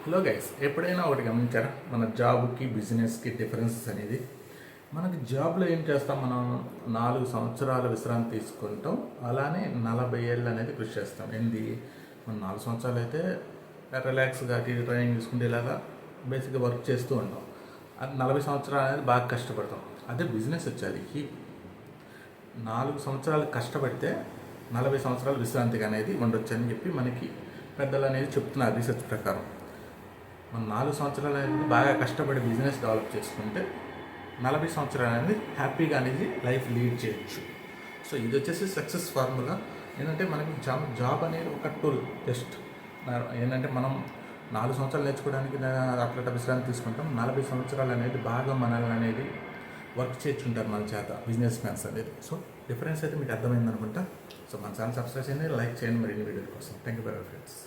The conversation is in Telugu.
హలో గైస్, ఎప్పుడైనా ఒకటి గమనించారా? మన జాబ్కి బిజినెస్కి డిఫరెన్సెస్ అనేది. మనకి జాబ్లో ఏం చేస్తాం, మనం 4 సంవత్సరాల విశ్రాంతి తీసుకుంటాం, అలానే 40 ఏళ్ళు అనేది కృషి చేస్తాం. ఏంది, మనం 4 సంవత్సరాలు అయితే రిలాక్స్గా ట్రైనింగ్ తీసుకుంటే ఇలాగా బేసిక్గా వర్క్ చేస్తూ ఉంటాం. అది 40 సంవత్సరాలు అనేది బాగా కష్టపడతాం. అదే బిజినెస్ వచ్చేది 4 సంవత్సరాలు కష్టపడితే 40 సంవత్సరాలు విశ్రాంతిగా అనేది ఉండొచ్చు అని చెప్పి మనకి పెద్దలు అనేది చెప్తున్నారు రీసెర్చ్ ప్రకారం. మనం 4 సంవత్సరాలు అనేది బాగా కష్టపడి బిజినెస్ డెవలప్ చేసుకుంటే 40 సంవత్సరాలు అనేది హ్యాపీగా అనేది లైఫ్ లీడ్ చేయొచ్చు. సో ఇది వచ్చేసి సక్సెస్ ఫార్ములా. ఏంటంటే మనకి జాబ్ అనేది ఒక టూల్. జస్ట్ ఏంటంటే మనం 4 సంవత్సరాలు నేర్చుకోవడానికి అట్లా విశ్రాంతి తీసుకుంటాం. 40 సంవత్సరాలు అనేది బాగా మనల్ని అనేది వర్క్ చేర్చుంటారు మన చేత బిజినెస్ మ్యాన్స్ అనేది. సో డిఫరెన్స్ అయితే మీకు అర్థమైంది అనుకుంటా. సో మన ఛానల్ సబ్స్క్రైబ్ చేయండి, లైక్ చేయండి మరిన్ని వీడియోల కోసం. Thank you very much friends.